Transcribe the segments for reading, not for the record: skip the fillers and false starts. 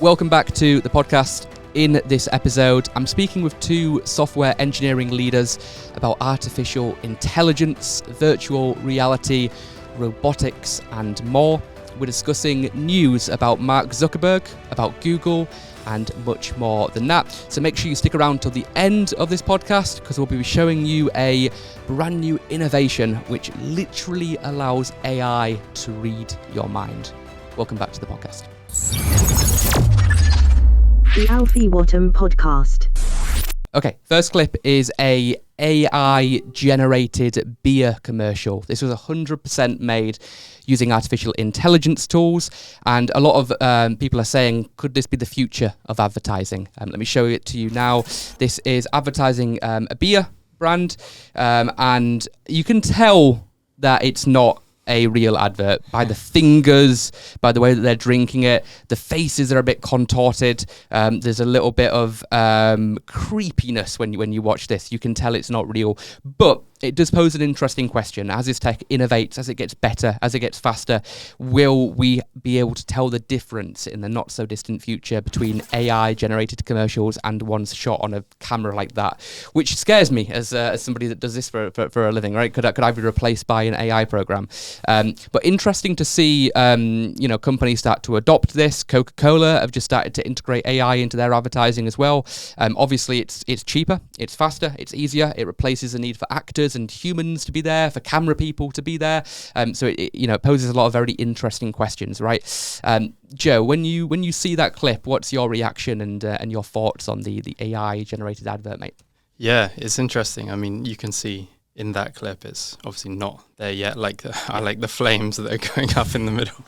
Welcome back to the podcast. In this episode, I'm speaking with two software engineering leaders about artificial intelligence, virtual reality, robotics, and more. We're discussing news about Mark Zuckerberg, about Google, and much more than that. So make sure you stick around till the end of this podcast, because we'll be showing you a brand new innovation which literally allows AI to read your mind. Welcome back to the podcast. The Alfie Whattam podcast. Okay, first clip is a AI-generated beer commercial. This was 100% made using artificial intelligence tools, and a lot of people are saying, could this be the future of advertising? Let me show it to you now. This is advertising a beer brand, and you can tell that it's not a real advert by the fingers, by the way that they're drinking it. The faces are a bit contorted. There's a little bit of creepiness when you watch this. You can tell it's not real, but it does pose an interesting question. As this tech innovates, as it gets better, as it gets faster, will we be able to tell the difference in the not so distant future between AI generated commercials and ones shot on a camera like that? Which scares me as somebody that does this for a living, right? Could I be replaced by an AI program? But interesting to see, companies start to adopt this. Coca-Cola have just started to integrate AI into their advertising as well. Obviously, it's cheaper, it's faster, it's easier. It replaces the need for actors and humans to be there, for camera people to be there. So it poses a lot of very interesting questions, right? Joe, when you see that clip, what's your reaction and your thoughts on the AI generated advert, mate? Yeah, it's interesting. I mean, you can see in that clip, it's obviously not there yet. I like the flames that are going up in the middle.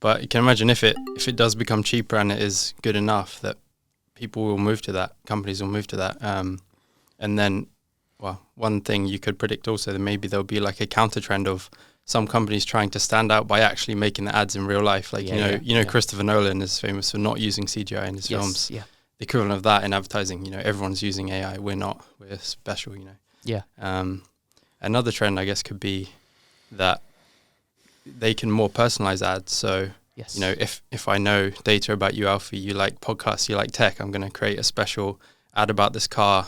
But you can imagine if it does become cheaper and it is good enough, that people will move to that, companies will move to that. And then, well, one thing you could predict also that maybe there'll be like a counter trend of some companies trying to stand out by actually making the ads in real life. Like, Christopher Nolan is famous for not using CGI in his films. Yeah. The equivalent of that in advertising, everyone's using AI. We're not. We're special, Yeah. Another trend, I guess, could be that they can more personalize ads. So, yes. If I know data about you, Alfie, you like podcasts, you like tech, I'm going to create a special ad about this car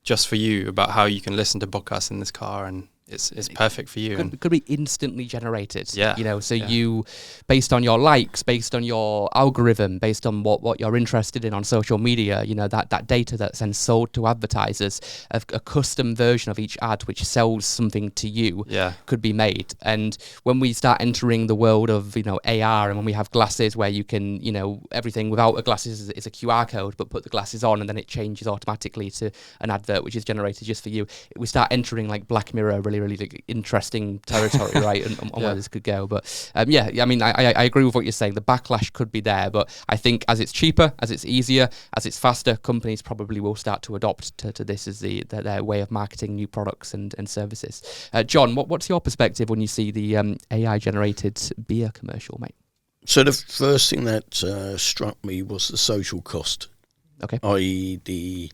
just for you, about how you can listen to podcasts in this car, and it's perfect for you. Could be instantly generated. Yeah. You, based on your likes, based on your algorithm, based on what you're interested in on social media, that data that's then sold to advertisers, a custom version of each ad which sells something to you could be made. And when we start entering the world of, AR, and when we have glasses where you can, everything without a glasses is a QR code, but put the glasses on and then it changes automatically to an advert which is generated just for you. We start entering like Black Mirror, really interesting territory, right, and where this could go. But I agree with what you're saying. The backlash could be there, but I think as it's cheaper, as it's easier, as it's faster, companies probably will start to adopt to this as their way of marketing new products and services. John, what's your perspective when you see the AI generated beer commercial, mate? So the first thing that struck me was the social cost. Okay. i.e.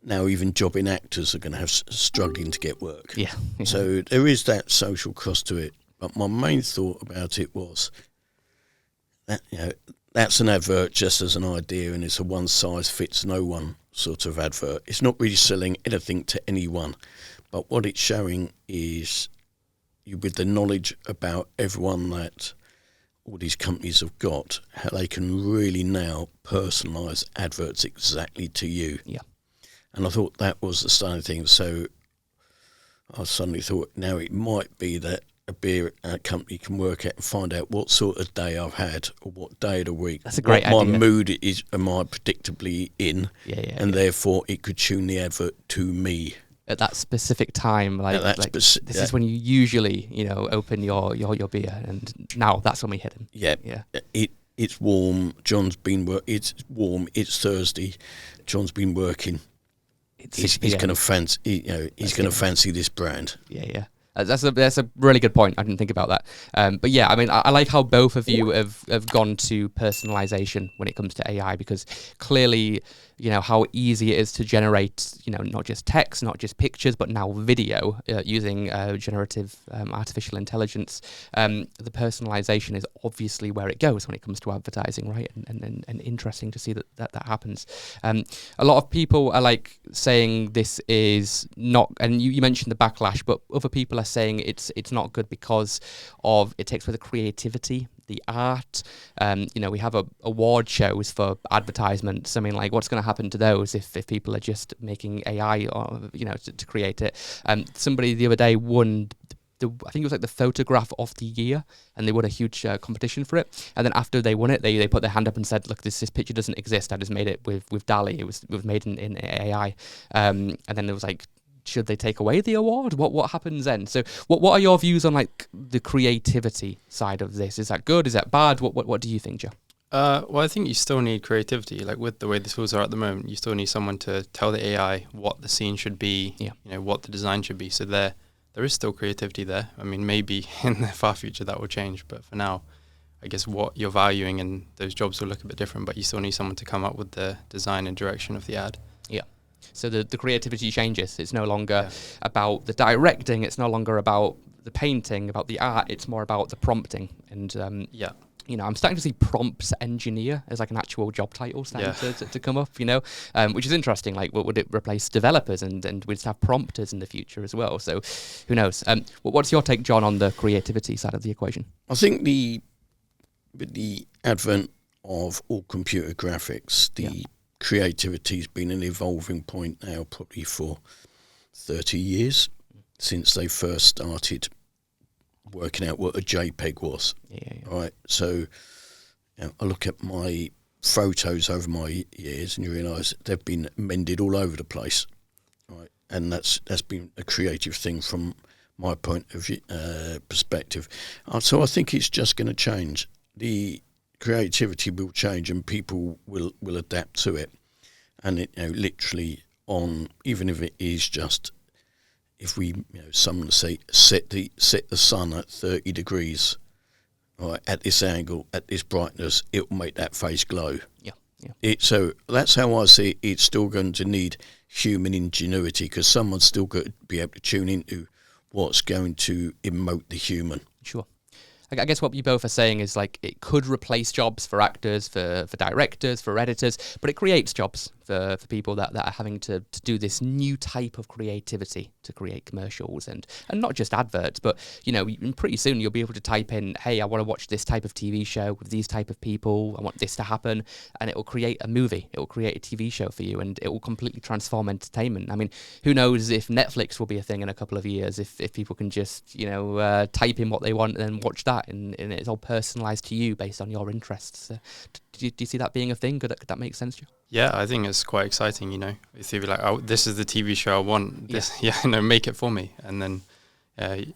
Now even jobbing actors are going to have struggling to get work. Yeah. So there is that social cost to it. But my main thought about it was that that's an advert just as an idea, and it's a one size fits no one sort of advert. It's not really selling anything to anyone. But what it's showing is with the knowledge about everyone that all these companies have got, how they can really now personalise adverts exactly to you. Yeah. And I thought that was the starting thing. So I suddenly thought now it might be that a beer company can work out and find out what sort of day I've had or what day of the week. That's a great idea. My mood is, am I predictably in? And therefore it could tune the advert to me. At that specific time, this is when you usually, open your beer, and now that's when we hit him. Yeah. It's warm. It's warm. It's Thursday. John's been working. He's going to fancy. He's going to fancy this brand. Yeah. That's a really good point. I didn't think about that. But yeah, I mean, I like how both of you have gone to personalization when it comes to AI, because clearly, you know, how easy it is to generate, you know, not just text, not just pictures, but now video using generative artificial intelligence. The personalization is obviously where it goes when it comes to advertising, right? And interesting to see that happens. A lot of people are like saying this is not, and you mentioned the backlash, but other people are saying it's not good because of it takes away the creativity, the art. You know, we have award shows for advertisements. I mean, like, what's going to happen to those if people are just making AI, or, you know, to create it? Somebody the other day won I think it was like the photograph of the year, and they won a huge competition for it. And then after they won it, they put their hand up and said, "Look, this picture doesn't exist. I just made it with DALL-E. It was made in AI." And then it was like, should they take away the award? What happens then? So what are your views on like the creativity side of this? Is that good? Is that bad? What do you think, Joe? Well, I think you still need creativity. Like with the way the tools are at the moment, you still need someone to tell the AI what the scene should be, you know, what the design should be. So there is still creativity there. I mean, maybe in the far future that will change, but for now, I guess what you're valuing and those jobs will look a bit different, but you still need someone to come up with the design and direction of the ad. Yeah. So the creativity changes. It's no longer about the directing. It's no longer about the painting, about the art. It's more about the prompting. And you know, I'm starting to see prompt engineer as like an actual job title starting to come up, you know, which is interesting. Like, what would it replace developers? And we'd have prompters in the future as well. So who knows? What's your take, John, on the creativity side of the equation? I think with the advent of all computer graphics, the creativity's been an evolving point now probably for 30 years since they first started working out what a JPEG was. Right, so you know, I look at my photos over my years and you realise they've been mended all over the place, right? And that's been a creative thing from my point of view, perspective. So I think it's just going to change. The creativity will change and people will adapt to it. And it, you know, literally on, even if it is just, if we, you know, someone say set the sun at 30 degrees, right, at this angle, at this brightness, it will make that face glow. So that's how I see it. It's still going to need human ingenuity because someone's still got to be able to tune into what's going to emote the human. Sure. I guess what you both are saying is like it could replace jobs for actors, for directors, for editors, but it creates jobs for people that are having to do this new type of creativity to create commercials and not just adverts, but, you know, pretty soon you'll be able to type in, hey, I want to watch this type of TV show with these type of people, I want this to happen, and it will create a movie, it will create a TV show for you, and it will completely transform entertainment. I mean, who knows if Netflix will be a thing in a couple of years, if people can just, you know, type in what they want and then watch that, and it's all personalized to you based on your interests. Do you see that being a thing? Could that make sense, Joe? Yeah, I think it's quite exciting, you know. If you're like, oh, this is the TV show I want, make it for me. And then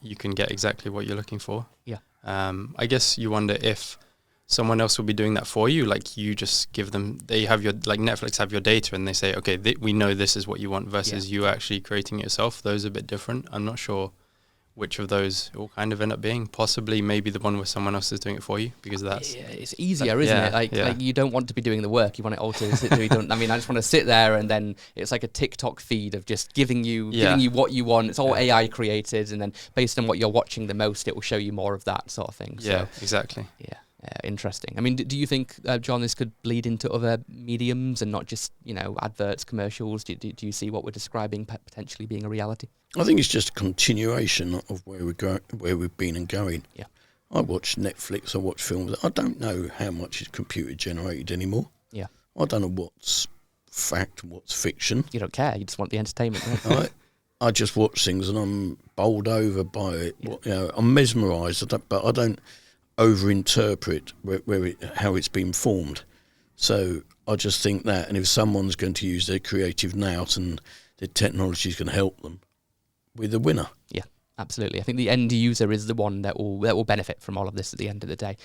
you can get exactly what you're looking for. Yeah. I guess you wonder if someone else will be doing that for you. Like you just give them, they have your, like Netflix have your data and they say, okay, we know this is what you want versus you actually creating it yourself. Those are a bit different. I'm not sure which of those it will kind of end up being. Possibly maybe the one where someone else is doing it for you, because that's... Yeah, it's easier, isn't it? Like you don't want to be doing the work, you want it all to sit there. I mean, I just want to sit there and then it's like a TikTok feed of just giving you what you want. It's all AI created, and then based on what you're watching the most, it will show you more of that sort of thing. Yeah, so, exactly. Yeah. Interesting. I mean, do you think, John, this could bleed into other mediums and not just, you know, adverts, commercials? Do you see what we're describing potentially being a reality? I think it's just a continuation of where we've been and going. Yeah. I watch Netflix, I watch films. I don't know how much is computer generated anymore. Yeah. I don't know what's fact, what's fiction. You don't care. You just want the entertainment, right? I just watch things and I'm bowled over by it. Yeah. You know, I'm mesmerised, but I don't overinterpret how it's been formed. So I just think that, and if someone's going to use their creative nous and the technology is going to help them, we're the winner. Yeah, absolutely. I think the end user is the one that will benefit from all of this at the end of the day.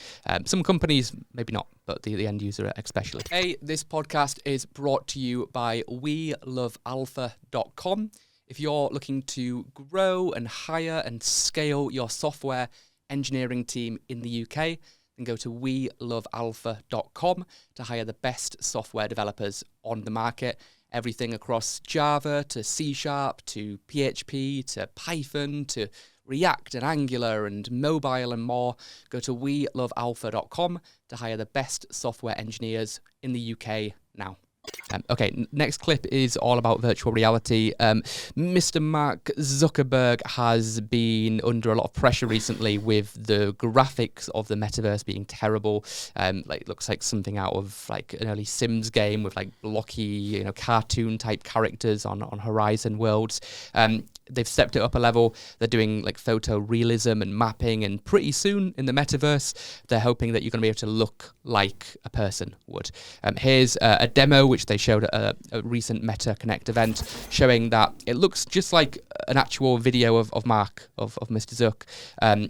Some companies maybe not, but the end user especially. Hey, this podcast is brought to you by WeLoveAlpha.com. If you're looking to grow and hire and scale your software engineering team in the UK, then go to welovealpha.com to hire the best software developers on the market. Everything across Java to C# to PHP to Python to React and Angular and mobile and more. Go to welovealpha.com to hire the best software engineers in the UK now. Next clip is all about virtual reality. Mr. Mark Zuckerberg has been under a lot of pressure recently with the graphics of the metaverse being terrible. It looks like something out of like an early Sims game with like blocky, cartoon type characters on Horizon Worlds. They've stepped it up a level. They're doing like photo realism and mapping, and pretty soon in the metaverse, they're hoping that you're going to be able to look like a person would. Here's a demo which they showed at a recent Meta Connect event, showing that it looks just like an actual video of Mark, of Mr. Zuck,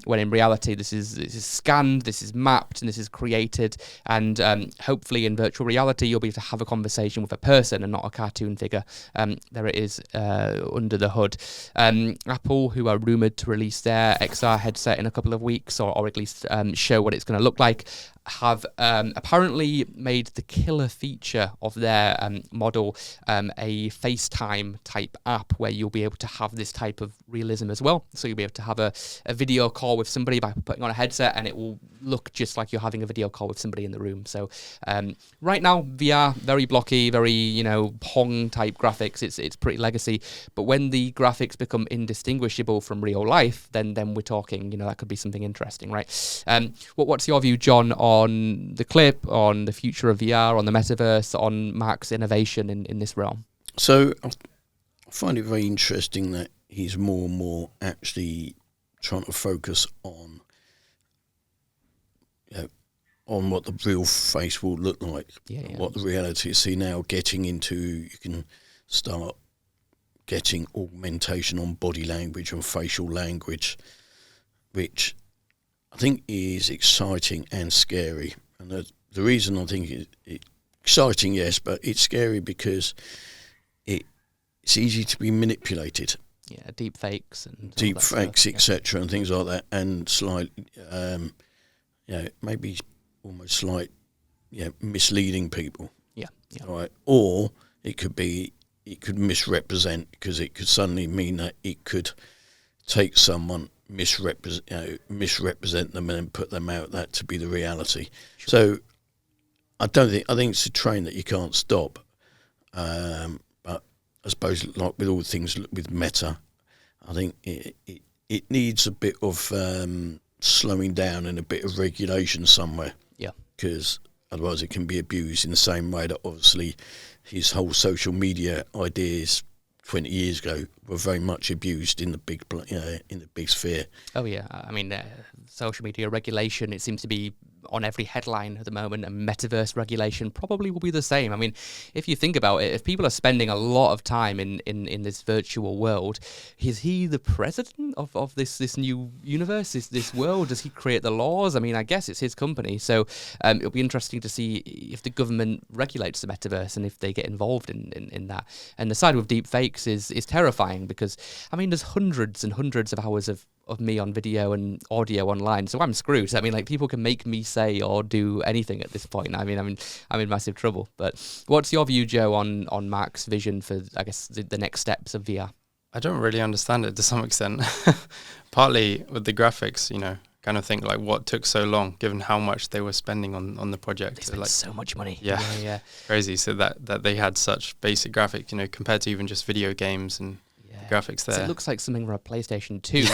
when in reality this is scanned, this is mapped, and this is created, and hopefully in virtual reality you'll be able to have a conversation with a person and not a cartoon figure. There it is under the hood. Apple, who are rumoured to release their XR headset in a couple of weeks, or at least show what it's going to look like, have apparently made the killer feature of their model a FaceTime type app where you'll be able to have this type of realism as well. So you'll be able to have a video call with somebody by putting on a headset, and it will look just like you're having a video call with somebody in the room. So right now, VR, very blocky, very Pong type graphics. It's pretty legacy. But when the graphics become indistinguishable from real life, then we're talking, that could be something interesting, right? What's your view, John, on the clip, on the future of VR, on the metaverse, on Mark's innovation in this realm? So I find it very interesting that he's more and more actually trying to focus on on what the real face will look like, what the reality is. See, now getting into, you can start getting augmentation on body language and facial language, which I think is exciting and scary. And the reason I think it's exciting, yes, but it's scary because it's easy to be manipulated. Yeah, deep fakes and etc. and things like that, and slightly, maybe almost like misleading people. Yeah. Right, or it could misrepresent, because it could suddenly mean that it could take someone, misrepresent them, and then put them out that to be the reality. Sure. So I think it's a train that you can't stop. But I suppose, like with all things with Meta, I think it needs a bit of slowing down and a bit of regulation somewhere. Yeah. Because otherwise it can be abused in the same way that obviously his whole social media ideas 20 years ago were very much abused in the big sphere. Oh yeah, I mean, social media regulation, it seems to be on every headline at the moment, and metaverse regulation probably will be the same. I mean, if you think about it, if people are spending a lot of time in this virtual world, is he the president of this new universe, this world? Does he create the laws? I mean, I guess it's his company, so it'll be interesting to see if the government regulates the metaverse and if they get involved in that. And the side with deep fakes is terrifying, because I mean, there's hundreds and hundreds of hours of me on video and audio online, so I'm screwed. I mean, like, people can make me say or do anything at this point. I mean, I'm in massive trouble. But what's your view, Joe, on Mark's vision for, I guess, the next steps of VR? I don't really understand it to some extent. Partly with the graphics, kind of think like, what took so long, given how much they were spending on the project. They spent so much money. Yeah. Crazy. So that they had such basic graphics, compared to even just video games and graphics there. So it looks like something from a PlayStation 2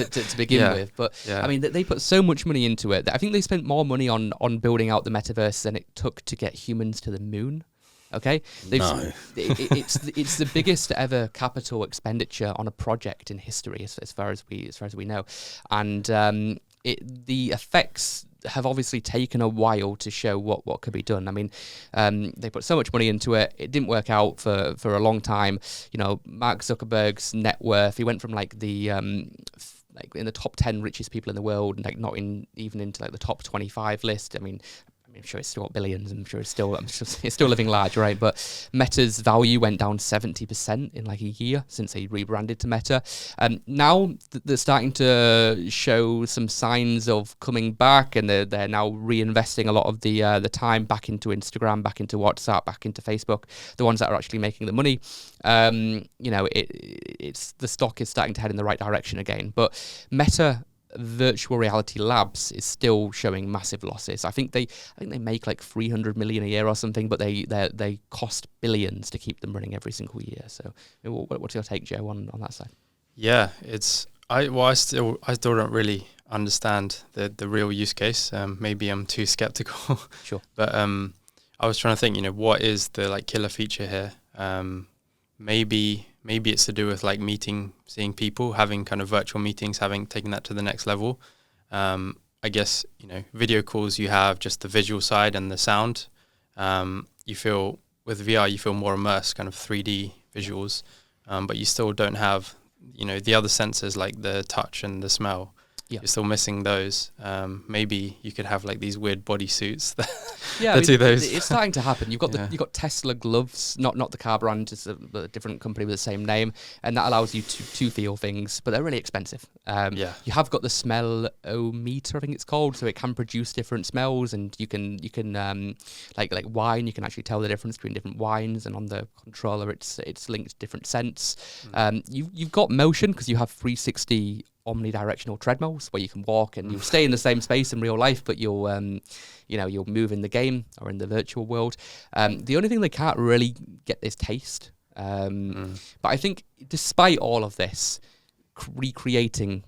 to begin with. But I mean, they put so much money into it that I think they spent more money on building out the metaverse than it took to get humans to the moon. Okay, no. It's the biggest ever capital expenditure on a project in history, as far as we know, and the effects have obviously taken a while to show what could be done. I mean, they put so much money into it. It didn't work out for a long time. Mark Zuckerberg's net worth, he went from like the like in the top 10 richest people in the world, and like not even into like the top 25 list. I mean, I'm sure it's still got billions. I'm sure it's still living large, right? But Meta's value went down 70% in like a year since they rebranded to Meta. Now they're starting to show some signs of coming back, and they're now reinvesting a lot of the time back into Instagram, back into WhatsApp, back into Facebook, the ones that are actually making the money. It's the stock is starting to head in the right direction again. But Meta Virtual Reality Labs is still showing massive losses. I think they make like 300 million a year or something, but they cost billions to keep them running every single year. So what's your take, Joe, on that side? Yeah, I still don't really understand the real use case. Maybe I'm too skeptical. Sure. But I was trying to think, what is the like killer feature here? Maybe it's to do with like seeing people, having kind of virtual meetings, taking that to the next level. I guess, video calls, you have just the visual side and the sound. With VR, you feel more immersed, kind of 3D visuals, but you still don't have, the other senses like the touch and the smell. Yeah. You're still missing those. Maybe you could have like these weird bodysuits that do those. It's starting to happen. You've got Tesla gloves, not the car brand, it's a different company with the same name, and that allows you to feel things, but they're really expensive. You have got the smell-o-meter, I think it's called, so it can produce different smells, and you can like wine, you can actually tell the difference between different wines, and on the controller it's linked to different scents. You've got motion because you have 360 omnidirectional treadmills where you can walk and you stay in the same space in real life, but you'll move in the game or in the virtual world. The only thing they can't really get is taste. But I think despite all of this, recreating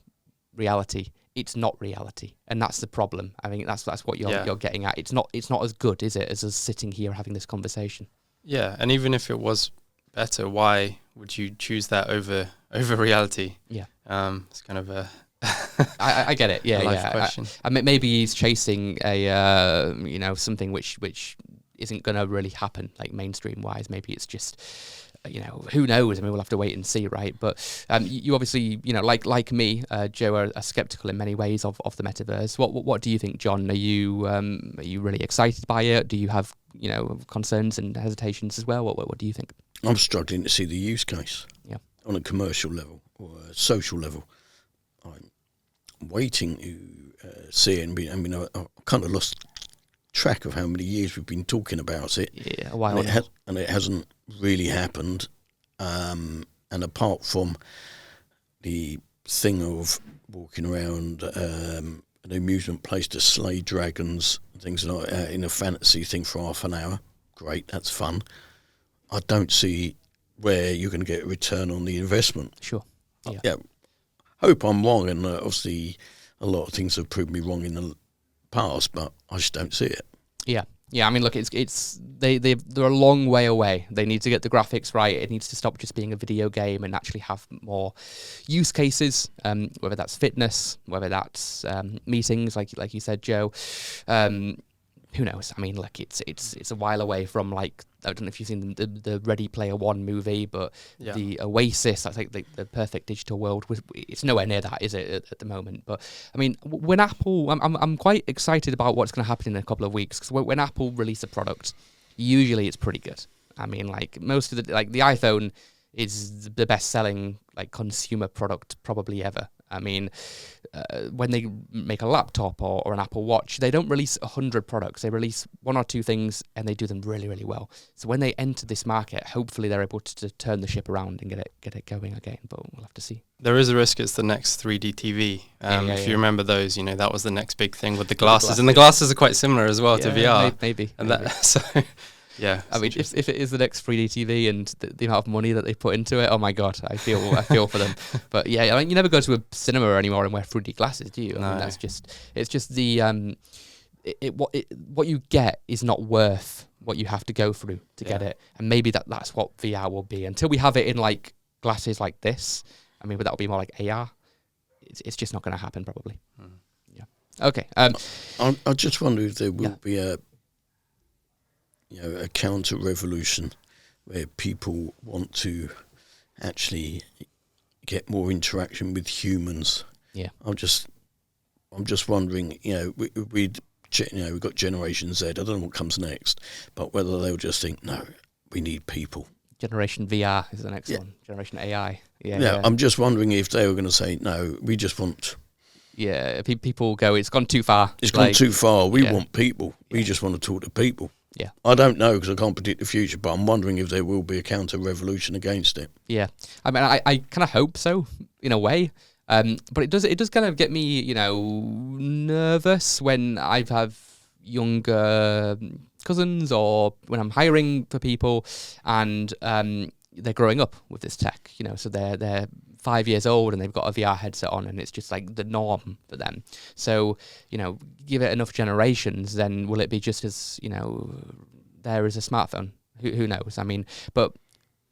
reality, it's not reality, and that's the problem. I think that's what you're getting at. It's not as good, is it, as us sitting here having this conversation? Yeah, and even if it was better, why would you choose that over reality? Yeah. It's kind of a I get it. Yeah, life question. I mean, maybe he's chasing a something which isn't going to really happen, like mainstream wise. Maybe it's just who knows? I mean, we'll have to wait and see, right? But you obviously, like me, Joe, are skeptical in many ways of the metaverse. What do you think, John? Are you really excited by it? Do you have concerns and hesitations as well? What do you think? I'm struggling to see the use case. Yeah. On a commercial level or a social level. I'm waiting to see it, and I've kind of lost track of how many years we've been talking about it. Yeah, a while. And it hasn't really happened. And apart from the thing of walking around an amusement place to slay dragons, things like that, in a fantasy thing for half an hour, great, that's fun. I don't see where you're going to get a return on the investment. Sure. Yeah. Hope I'm wrong, and obviously a lot of things have proved me wrong in the past, but I just don't see it. Yeah. I mean, look, they're a long way away. They need to get the graphics right. It needs to stop just being a video game and actually have more use cases. Whether that's fitness, whether that's meetings, like you said, Joe. Who knows? I mean, look, it's a while away from, like, I don't know if you've seen the Ready Player One movie, but the Oasis, that's like the perfect digital world. It's nowhere near that, is it, at the moment? But I mean, when Apple, I'm quite excited about what's going to happen in a couple of weeks, because when Apple release a product, usually it's pretty good. I mean, like most of the iPhone is the best selling consumer product probably ever. I mean, when they make a laptop or an Apple Watch, they don't release 100 products. They release one or two things, and they do them really, really well. So when they enter this market, hopefully they're able to turn the ship around and get it going again. But we'll have to see. There is a risk it's the next 3D TV. If you remember those, that was the next big thing with the glasses. And the glasses are quite similar as well to VR. Maybe. So... Yeah, I mean, if it is the next 3D TV and the amount of money that they put into it, oh my god, I feel for them. But yeah, I mean, you never go to a cinema anymore and wear 3D glasses, do you? I mean, it's just the what you get is not worth what you have to go through to get it, and maybe that's what VR will be until we have it in glasses like this. I mean, but that will be more like AR. It's just not going to happen probably. Yeah. Okay. I just wonder if there will be a counter-revolution where people want to actually get more interaction with humans. Yeah. I'm just wondering, we'd we've got Generation Z. I don't know what comes next, but whether they'll just think, no, we need people. Generation VR is the next one. Generation AI. Yeah, I'm just wondering if they were going to say, no, we just want... Yeah, people go, it's gone too far. It's gone too far. We want people. We just want to talk to people. Yeah. I don't know because I can't predict the future, but I'm wondering if there will be a counter-revolution against it. Yeah. I mean, I kind of hope so, in a way. But it does kind of get me, nervous when I have younger cousins or when I'm hiring for people and they're growing up with this tech, so they're 5 years old and they've got a VR headset on and it's just like the norm for them. So, give it enough generations, then will it be just as, there as a smartphone? Who knows? I mean, but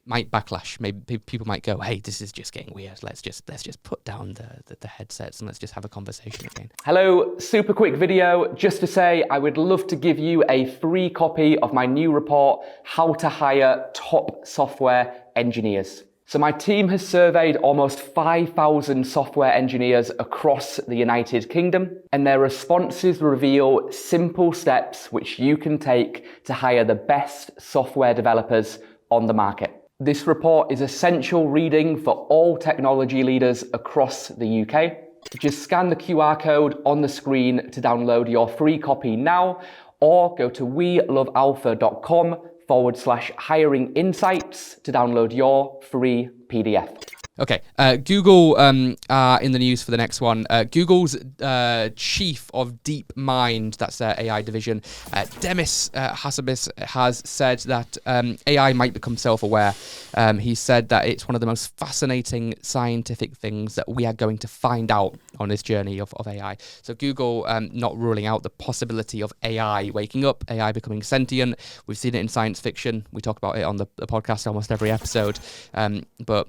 might backlash. Maybe people might go, hey, this is just getting weird. Let's just put down the headsets and let's just have a conversation again. Hello, super quick video just to say I would love to give you a free copy of my new report, How to Hire Top Software Engineers. So my team has surveyed almost 5,000 software engineers across the United Kingdom, and their responses reveal simple steps which you can take to hire the best software developers on the market. This report is essential reading for all technology leaders across the UK. Just scan the QR code on the screen to download your free copy now, or go to welovealpha.com/hiring insights to download your free PDF. Okay, Google are in the news for the next one. Google's chief of DeepMind, that's their AI division, Demis Hassabis, has said that AI might become self-aware. He said that it's one of the most fascinating scientific things that we are going to find out on this journey of AI. So Google not ruling out the possibility of AI waking up, AI becoming sentient. We've seen it in science fiction. We talk about it on the podcast almost every episode. But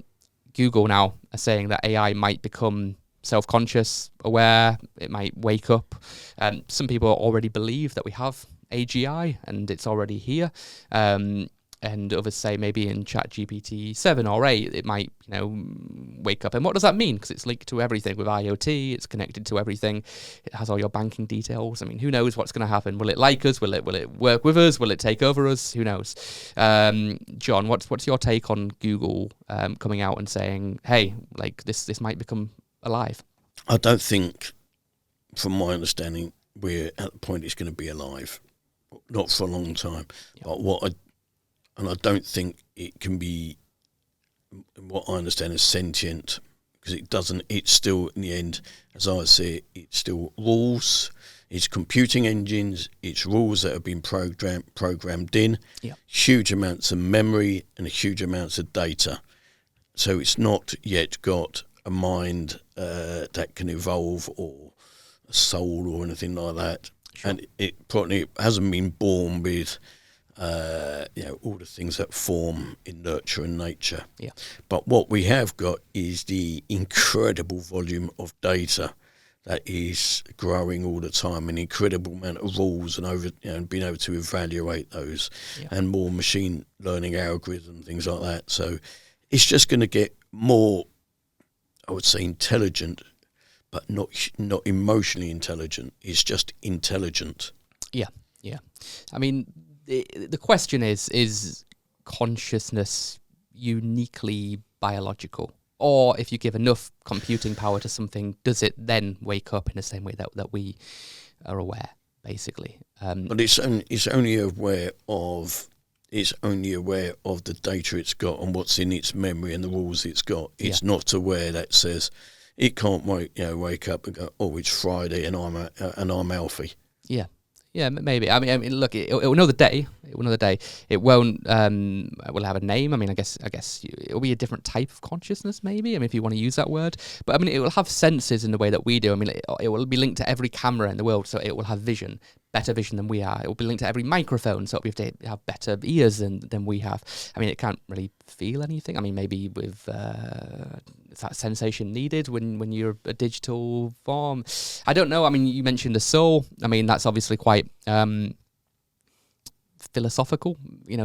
Google now are saying that AI might become self-conscious, aware, it might wake up. Some people already believe that we have AGI and it's already here. And others say maybe in ChatGPT 7 or 8, it might, wake up. And what does that mean? Because it's linked to everything with IoT, it's connected to everything. It has all your banking details. I mean, who knows what's going to happen? Will it like us? Will it work with us? Will it take over us? Who knows? John, what's your take on Google coming out and saying, hey, like this might become alive? I don't think, from my understanding, we're at the point it's going to be alive. Not for a long time. Yeah. But I don't think it can be, what I understand, is sentient, because it's still, in the end, as I see it, it's still rules, it's computing engines, it's rules that have been programmed in, huge amounts of memory and huge amounts of data. So it's not yet got a mind that can evolve or a soul or anything like that. Sure. And it probably hasn't been born with all the things that form in nurture and nature. Yeah. But what we have got is the incredible volume of data that is growing all the time, an incredible amount of rules and being able to evaluate those, and more machine learning algorithms, things like that. So it's just going to get more, I would say, intelligent, but not emotionally intelligent. It's just intelligent. Yeah. I mean, the question is consciousness uniquely biological? Or if you give enough computing power to something, does it then wake up in the same way that we are aware, basically? But it's only aware of the data it's got and what's in its memory and the rules it's got. It's not aware that says it can't wake up and go, oh, it's Friday and I'm Alfie. Yeah, maybe. I mean, look, it will know the day. It will know the day. It won't. It will have a name. I mean, I guess it will be a different type of consciousness, maybe. I mean, if you want to use that word. But I mean, it will have senses in the way that we do. I mean, it will be linked to every camera in the world, so it will have vision, better vision than we are. It will be linked to every microphone, so we have to have better ears than we have. I mean, it can't really feel anything. I mean, maybe with is that sensation needed when you're a digital form? I don't know. I mean, you mentioned the soul. I mean, that's obviously quite philosophical,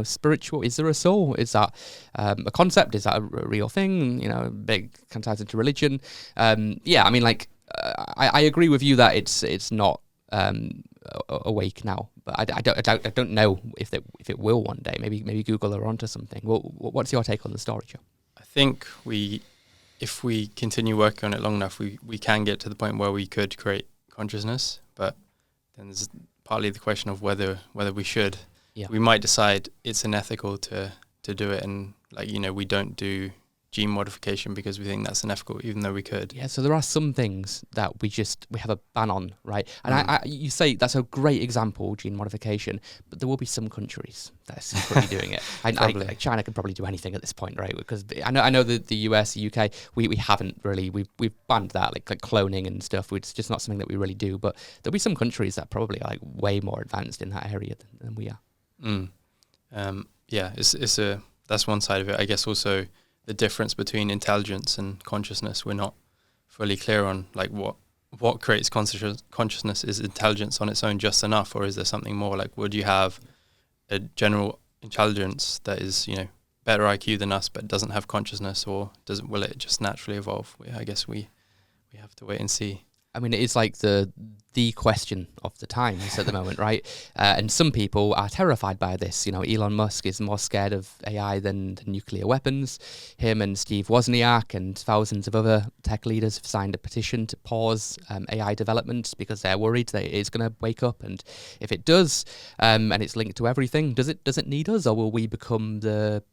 spiritual. Is there a soul? Is that a concept? Is that a real thing? Big kind of ties into religion. I mean, like, I agree with you that it's not awake now, but I don't know if it will one day. Maybe Google are onto something. Well, what's your take on the story, Joe? I think if we continue working on it long enough, we can get to the point where we could create consciousness, but then there's partly the question of whether we should. Yeah. We might decide it's unethical to do it, and we don't do gene modification because we think that's unethical, even though we could. Yeah, so there are some things that we have a ban on, right? And you say that's a great example, gene modification, but there will be some countries that are secretly doing it. Like China could probably do anything at this point, right? Because I know the US, the UK, we haven't really, we've banned that, like cloning and stuff. It's just not something that we really do. But there'll be some countries that probably are like way more advanced in that area than we are. Yeah, that's one side of it. I guess also the difference between intelligence and consciousness, we're not fully clear on, like what creates consciousness. Is intelligence on its own just enough, or is there something more? Like, would you have a general intelligence that is, better IQ than us but doesn't have consciousness, or will it just naturally evolve? I guess we have to wait and see. I mean, it is like the question of the times at the moment, right? And some people are terrified by this. Elon Musk is more scared of AI than nuclear weapons. Him and Steve Wozniak and thousands of other tech leaders have signed a petition to pause AI development because they're worried that it is going to wake up. And if it does, and it's linked to everything, does it need us, or will we become the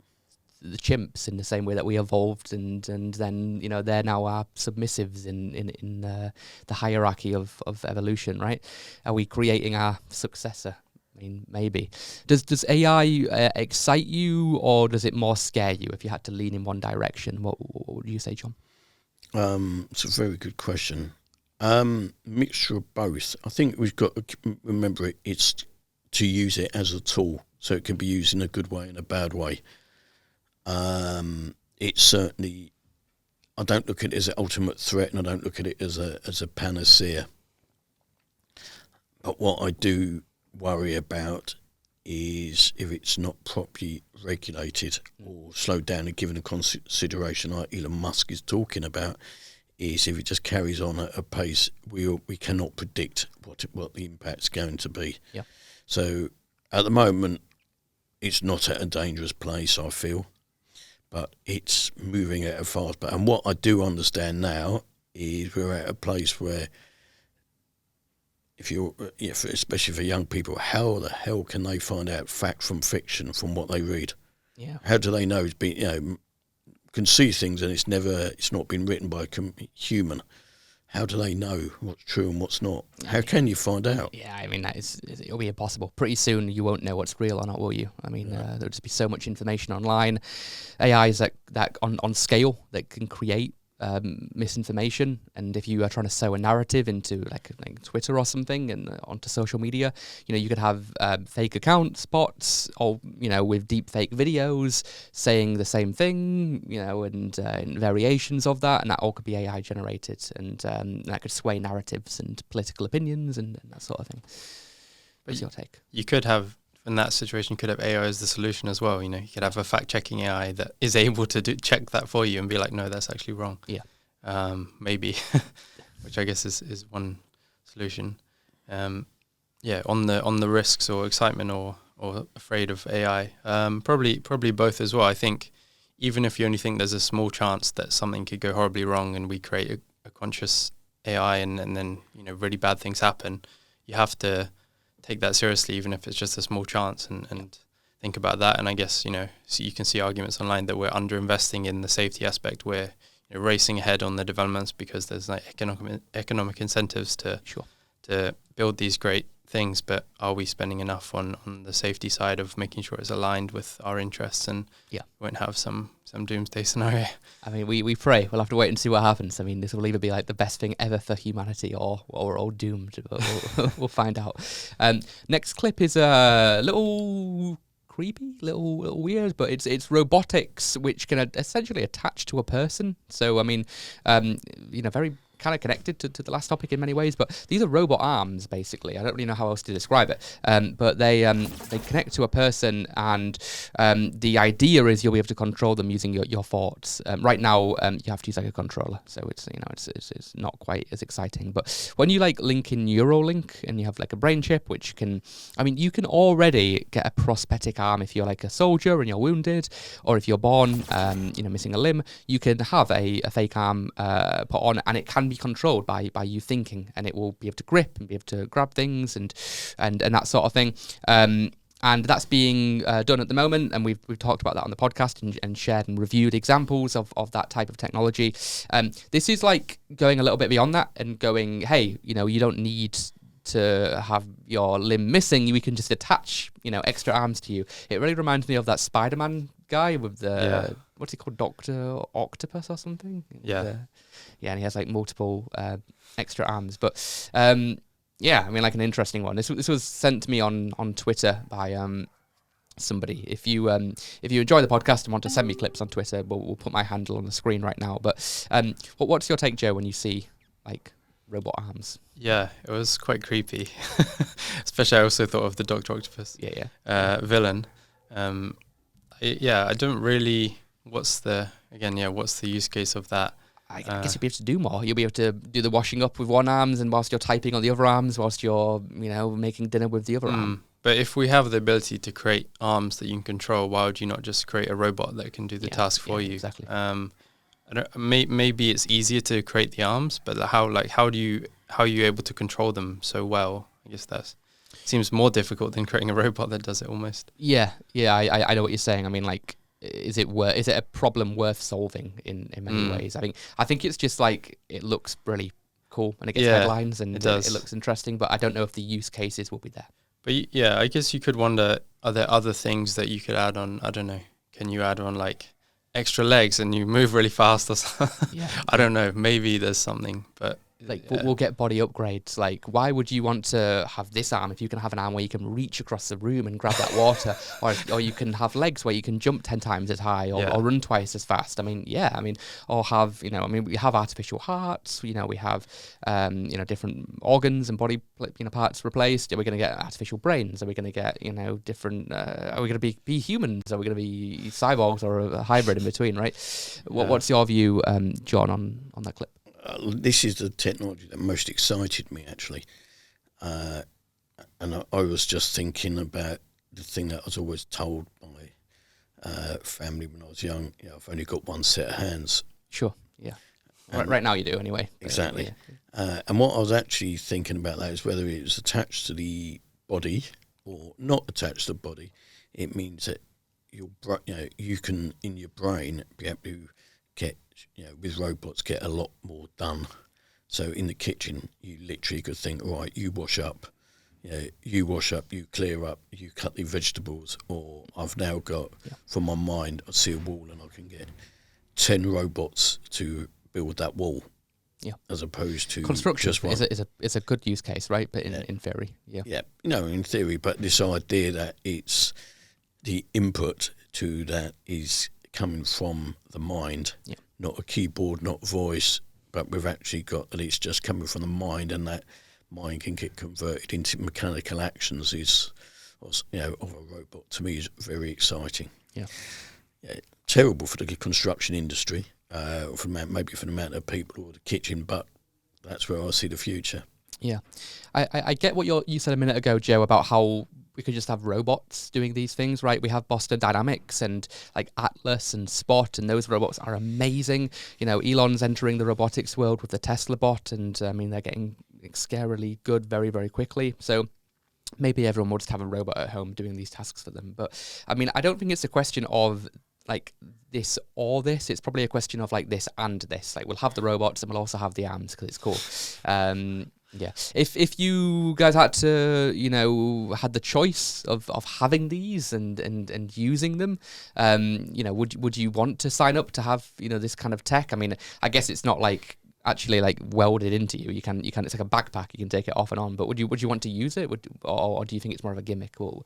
chimps in the same way that we evolved, and then they're now our submissives in the hierarchy of evolution, right? Are we creating our successor? I mean, maybe. Does AI excite you, or does it more scare you? If you had to lean in one direction, what would you say, John? It's a very good question. Mixture of both. I think we've got to remember it's to use it as a tool, so it can be used in a good way and a bad way. It's certainly, I don't look at it as an ultimate threat, and I don't look at it as a panacea. But what I do worry about is if it's not properly regulated or slowed down and given a consideration, like Elon Musk is talking about, is if it just carries on at a pace we cannot predict what the impact's going to be. Yeah. So at the moment, it's not at a dangerous place, I feel. But it's moving at a fast pace. And what I do understand now is we're at a place where, especially for young people, how the hell can they find out fact from fiction from what they read? Yeah. How do they know can see things and it's not been written by a human? How do they know what's true and what's not? How can you find out? Yeah, I mean, it'll be impossible. Pretty soon you won't know what's real or not, will you? I mean, there'll just be so much information online. AIs that on scale that can create misinformation, and if you are trying to sow a narrative into like Twitter or something and onto social media, you could have fake accounts, bots, or with deep fake videos saying the same thing, and variations of that, and that all could be AI generated, and that could sway narratives and political opinions and that sort of thing. What's your take? You could have, in that situation, you could have AI as the solution as well. You could have a fact-checking AI that is able to check that for you and be like, no, that's actually wrong. Yeah. Maybe, which I guess is one solution. On the risks or excitement or afraid of AI, probably both as well. I think even if you only think there's a small chance that something could go horribly wrong and we create a conscious AI and then really bad things happen, you have to take that seriously, even if it's just a small chance, and think about that. And I guess, so you can see arguments online that we're under-investing in the safety aspect. We're racing ahead on the developments because there's like economic incentives to build these great things, but are we spending enough on the safety side of making sure it's aligned with our interests and won't have some doomsday scenario? I mean, we pray. We'll have to wait and see what happens. I mean, this will either be like the best thing ever for humanity or we're all doomed, but we'll find out. Next clip is a little creepy, little weird, but it's robotics which can essentially attach to a person. So, I mean, very kind of connected to the last topic in many ways, but these are robot arms, basically. I don't really know how else to describe it, but they connect to a person, and the idea is you'll be able to control them using your thoughts. Right now, you have to use like a controller, so it's not quite as exciting. But when you like link in Neuralink and you have like a brain chip, which can, I mean, you can already get a prosthetic arm if you're like a soldier and you're wounded, or if you're born, missing a limb, you can have a fake arm put on, and it can be controlled by you thinking, and it will be able to grip and be able to grab things and that sort of thing. And that's being done at the moment, and we've talked about that on the podcast and shared and reviewed examples of that type of technology. This is like going a little bit beyond that and going, hey, you don't need to have your limb missing. We can just attach, extra arms to you. It really reminds me of that Spider-Man guy with the what's he called, Dr. Octopus or something? Yeah, and he has like multiple extra arms, but. Yeah, I mean, like an interesting one. This was sent to me on Twitter by somebody. If you enjoy the podcast and want to send me clips on Twitter, we'll put my handle on the screen right now. But what's your take, Joe, when you see like robot arms? Yeah, it was quite creepy. Especially, I also thought of the Dr. Octopus villain. I don't really. What's the use case of that? I guess you'll be able to do more. You'll be able to do the washing up with one arm, and whilst you're typing on the other arms, whilst you're, making dinner with the other arm. But if we have the ability to create arms that you can control, why would you not just create a robot that can do the task for you? Exactly. Maybe it's easier to create the arms, but how are you able to control them so well? I guess that seems more difficult than creating a robot that does it almost. Yeah. I know what you're saying. I mean, like, is it a problem worth solving in many ways? I think it's just like it looks really cool and it gets headlines and it looks interesting, but I don't know if the use cases will be there. But I guess you could wonder, are there other things that you could add on? I don't know. Can you add on like extra legs and you move really fast or something? Yeah. I don't know. Maybe there's something, but like we'll get body upgrades. Like, why would you want to have this arm if you can have an arm where you can reach across the room and grab that water, or you can have legs where you can jump 10 times as high or run twice as fast? Or have we have artificial hearts. We have different organs and body parts replaced. Are we going to get artificial brains? Are we going to get different? Are we going to be humans? Are we going to be cyborgs or a hybrid in between? Right. What's your view, John, on that clip? This is the technology that most excited me, actually. And I was just thinking about the thing that I was always told by family when I was young. I've only got one set of hands. Sure, yeah. Right now you do, anyway. Exactly. Yeah. And what I was actually thinking about that is whether it was attached to the body or not attached to the body. It means that you can, in your brain, be able to get, with robots, get a lot more done. So in the kitchen, you literally could think, all right, you wash up, you clear up, you cut the vegetables, or I've now got, from my mind, I see a wall and I can get 10 robots to build that wall. Yeah. As opposed to construction just one. is a good use case, right? But in theory, in theory, but this idea that it's the input to that is coming from the mind, not a keyboard, not voice, but we've actually got that it's just coming from the mind, and that mind can get converted into mechanical actions of a robot. To me, is very exciting. Yeah, terrible for the construction industry, maybe for the amount of people or the kitchen, but that's where I see the future. Yeah, I get what you said a minute ago, Joe, about how we could just have robots doing these things, right? We have Boston Dynamics and like Atlas and Spot, and those robots are amazing. Elon's entering the robotics world with the Tesla bot, and they're getting scarily good very, very quickly. So maybe everyone will just have a robot at home doing these tasks for them. But I don't think it's a question of like this or this. It's probably a question of like this and this. Like, we'll have the robots and we'll also have the arms because it's cool. Yeah. If you guys had to, had the choice of having these and using them, would you want to sign up to have, this kind of tech? I guess it's not like actually like welded into you. You can it's like a backpack. You can take it off and on. But would you want to use it? Or do you think it's more of a gimmick? Or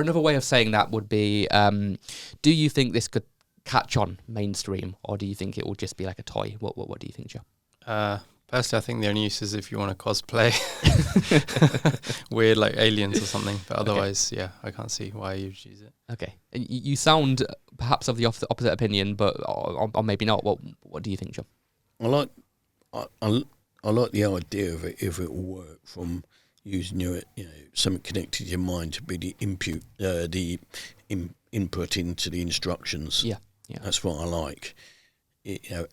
another way of saying that would be, do you think this could catch on mainstream, or do you think it will just be like a toy? What do you think, Joe? Personally, I think the only use is if you want to cosplay weird like aliens or something. But otherwise, yeah, I can't see why you'd use it. Okay, and you sound perhaps of the opposite opinion, but or maybe not. What do you think, John? I like the idea of it if it will work, from using your something connected to your mind to be the input into the instructions. Yeah. That's what I like.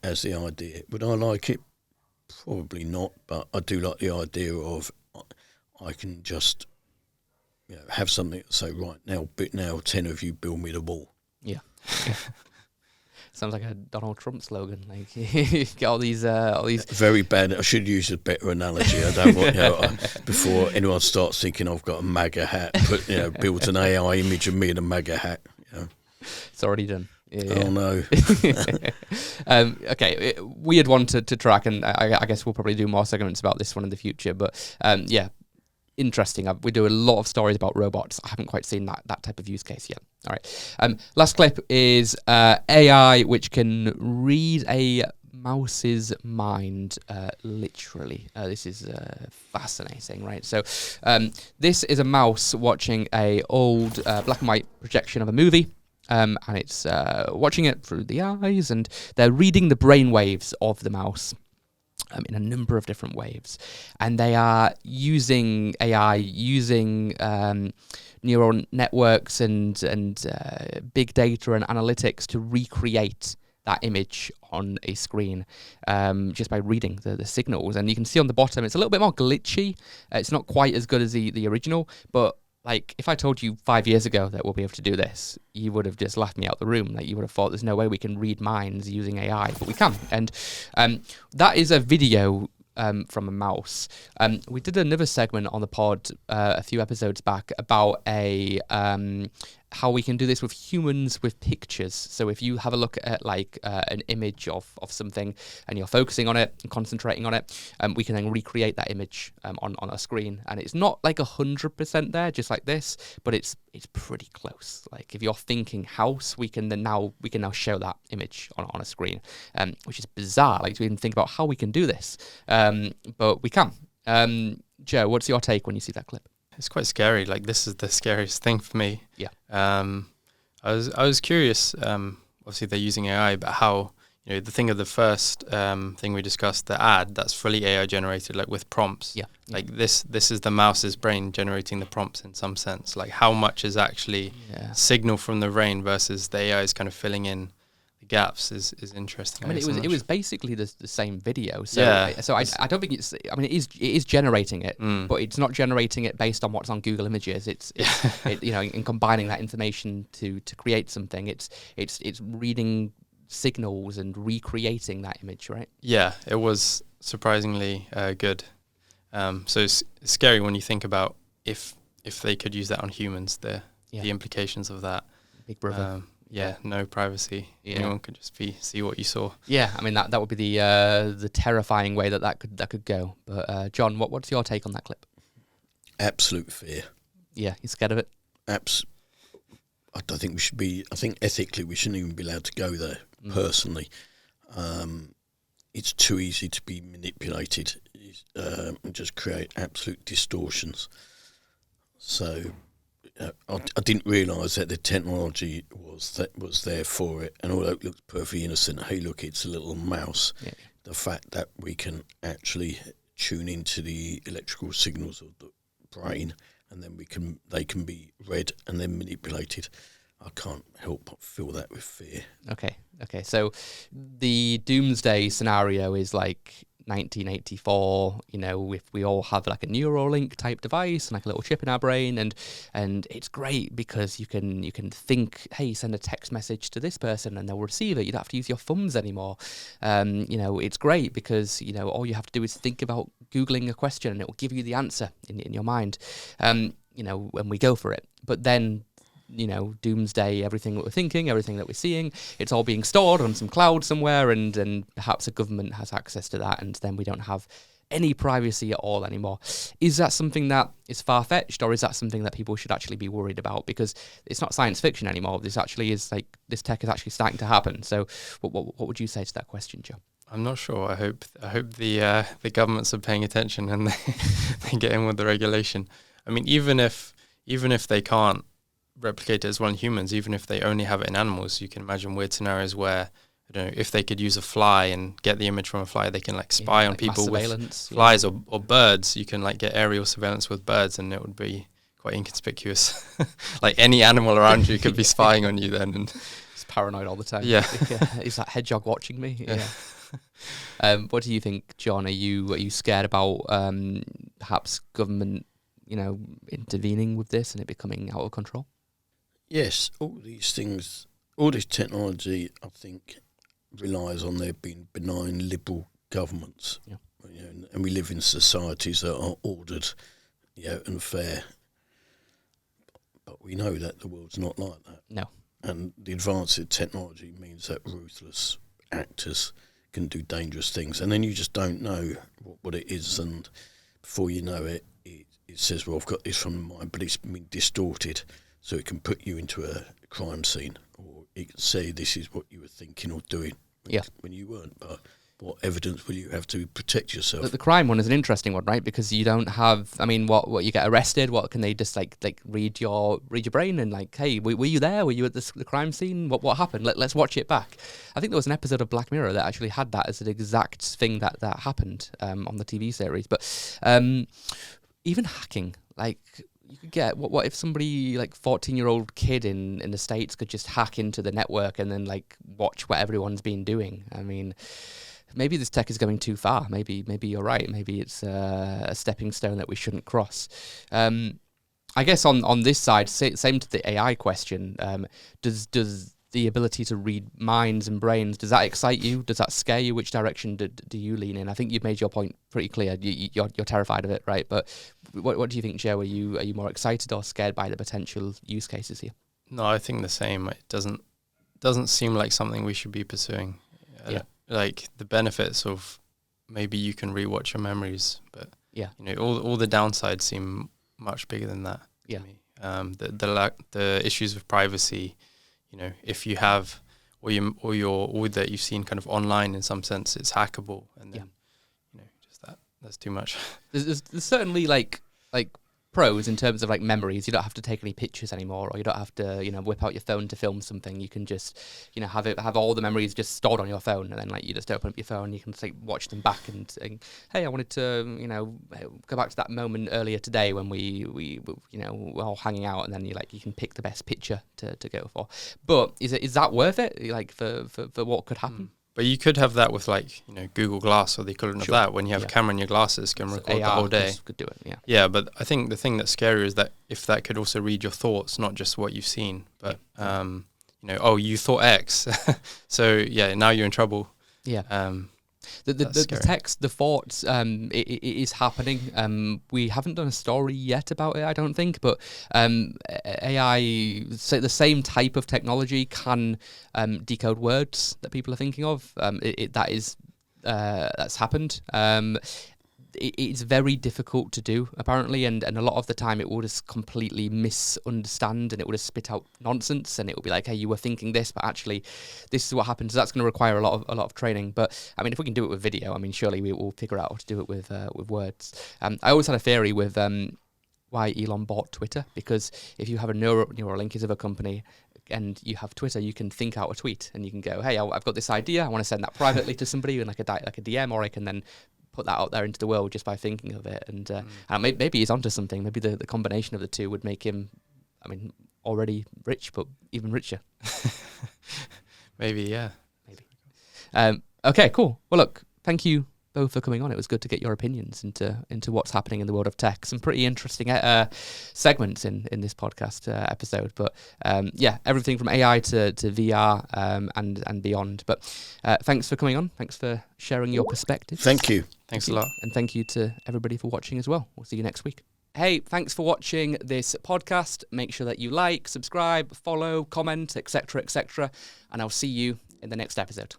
As the idea. Would I like it? Probably not, but I do like the idea of I can just have something to say, right, now 10 of you build me the wall. Yeah. Sounds like a Donald Trump slogan. Like, get all these. Very bad. I should use a better analogy. I don't want before anyone starts thinking I've got a MAGA hat. Build an AI image of me in a MAGA hat. It's already done. Yeah. Oh no. Okay, weird one to track, and I guess we'll probably do more segments about this one in the future. But yeah, interesting. We do a lot of stories about robots. I haven't quite seen that type of use case yet. All right. Last clip is AI, which can read a mouse's mind, literally. This is fascinating, right? So this is a mouse watching a old black and white projection of a movie. And it's watching it through the eyes, and they're reading the brain waves of the mouse in a number of different waves. And they are using AI, using neural networks and big data and analytics to recreate that image on a screen just by reading the signals. And you can see on the bottom, it's a little bit more glitchy. It's not quite as good as the original, but like, if I told you 5 years ago that we'll be able to do this, you would have just laughed me out the room. Like, you would have thought there's no way we can read minds using AI, but we can. And that is a video from a mouse. We did another segment on the pod a few episodes back about how we can do this with humans with pictures. So if you have a look at like an image of something and you're focusing on it and concentrating on it, we can then recreate that image on a screen. And it's not like 100% there, just like this, but it's pretty close. Like if you're thinking house, we can now show that image on a screen, which is bizarre. Like, we didn't think about how we can do this, but we can. Joe, what's your take when you see that clip? It's quite scary. Like, this is the scariest thing for me. Yeah. I was curious. Obviously, they're using AI, but how, the thing of the first thing we discussed, the ad, that's fully AI generated, like with prompts. Yeah. Like this is the mouse's brain generating the prompts in some sense. Like, how much is actually signal from the brain versus the AI is kind of filling in the gaps is interesting. I mean, it was basically the same video. So I don't think it's. I mean, it is generating it, but it's not generating it based on what's on Google Images. It's in combining that information to create something. It's reading signals and recreating that image, right? Yeah, it was surprisingly good. So it's scary when you think about if they could use that on humans, the implications of that. Big Brother. No privacy. Yeah. Anyone could just see what you saw. Yeah, I mean that would be the terrifying way that could go. But John, what's your take on that clip? Absolute fear. Yeah, you scared of it? I don't think we should be. I think ethically we shouldn't even be allowed to go there. Personally, it's too easy to be manipulated and just create absolute distortions. So. I didn't realise that the technology was there for it, and although it looks perfectly innocent, hey look, it's a little mouse. Yeah. The fact that we can actually tune into the electrical signals of the brain, and then they can be read and then manipulated. I can't help but feel that with fear. Okay. So the doomsday scenario is like 1984, if we all have like a Neuralink type device and like a little chip in our brain, and it's great because you can think, hey, send a text message to this person and they'll receive it. You don't have to use your thumbs anymore. It's great because all you have to do is think about Googling a question and it will give you the answer in your mind. When we go for it, but then doomsday, everything that we're thinking, everything that we're seeing, it's all being stored on some cloud somewhere, and perhaps a government has access to that, and then we don't have any privacy at all anymore. Is that something that is far-fetched, or is that something that people should actually be worried about? Because it's not science fiction anymore. This actually is this tech is actually starting to happen. So what would you say to that question, Joe? I'm not sure. I hope the governments are paying attention and they get in with the regulation. I mean, even if they can't replicate it as well in humans, even if they only have it in animals, you can imagine weird scenarios where, I don't know, if they could use a fly and get the image from a fly, they can like spy on like people with surveillance, flies or birds. You can like get aerial surveillance with birds, and it would be quite inconspicuous. Like any animal around you could be spying on you then. And It's paranoid all the time. Yeah. Is that hedgehog watching me? Yeah. What do you think, John? Are you scared about perhaps government, intervening with this and it becoming out of control? Yes, all these things, all this technology, I think, relies on there being benign liberal governments. Yeah. And we live in societies that are ordered, and fair. But we know that the world's not like that. No. And the advance in technology means that ruthless actors can do dangerous things, and then you just don't know what it is, and before you know it, it says, well, I've got this from mine, but it's been distorted, so it can put you into a crime scene, or it can say this is what you were thinking or doing when you weren't. But what evidence will you have to protect yourself? The crime one is an interesting one, right? Because you don't have, what you get arrested, what can they just like read your brain and like, hey, were you there? Were you at the crime scene? What happened? Let's watch it back. I think there was an episode of Black Mirror that actually had that as an exact thing that happened on the TV series. But even hacking, like you could get, what if somebody like 14-year-old kid in the States could just hack into the network and then like watch what everyone's been doing? I mean, maybe this tech is going too far. Maybe you're right. Maybe it's a stepping stone that we shouldn't cross. I guess on this side, same to the AI question. Does the ability to read minds and brains, does that excite you? Does that scare you? Which direction do you lean in? I think you've made your point pretty clear. You're terrified of it, right? But what do you think, Joe? Are you more excited or scared by the potential use cases here? no, I think the same. It doesn't seem like something we should be pursuing. Like the benefits of maybe you can rewatch your memories, but all the downsides seem much bigger than that to me. The issues of privacy, if you have all that you've seen kind of online in some sense, it's hackable, and then just that's too much. There's certainly like pros in terms of like memories. You don't have to take any pictures anymore, or you don't have to whip out your phone to film something. You can just have all the memories just stored on your phone, and then like you just open up your phone, you can watch them back and hey, I wanted to go back to that moment earlier today when we were all hanging out, and then you can pick the best picture to go for. But is that worth it, like for what could happen? But you could have that with Google Glass or the equivalent of that. When you have a camera in your glasses, can record the whole day. Could do it, yeah. Yeah, but I think the thing that's scary is that if that could also read your thoughts, not just what you've seen, but you thought X, so now you're in trouble. Yeah. The text, the thoughts, it is happening. We haven't done a story yet about it, I don't think, but AI, the same type of technology can decode words that people are thinking of. That's happened. It's very difficult to do, apparently, and a lot of the time it will just completely misunderstand, and it will just spit out nonsense, and it will be like, hey, you were thinking this, but actually this is what happened. So that's going to require a lot of training. But I mean, if we can do it with video, I mean, surely we will figure out how to do it with words. I always had a theory with why Elon bought Twitter, because if you have a Neuralink is of a company and you have Twitter, you can think out a tweet, and you can go, hey, I've got this idea, I want to send that privately to somebody in like a DM, or I can then put that out there into the world just by thinking of it. And maybe he's onto something. Maybe the combination of the two would make him, already rich, but even richer. Maybe, yeah. Maybe. Okay, cool. Well, look, thank you both for coming on. It was good to get your opinions into what's happening in the world of tech. Some pretty interesting segments in this podcast episode. But everything from AI to VR and beyond. But thanks for coming on. Thanks for sharing your perspective. Thank you. Thanks a lot. And thank you to everybody for watching as well. We'll see you next week. Hey, thanks for watching this podcast. Make sure that you like, subscribe, follow, comment, etc., etc. And I'll see you in the next episode.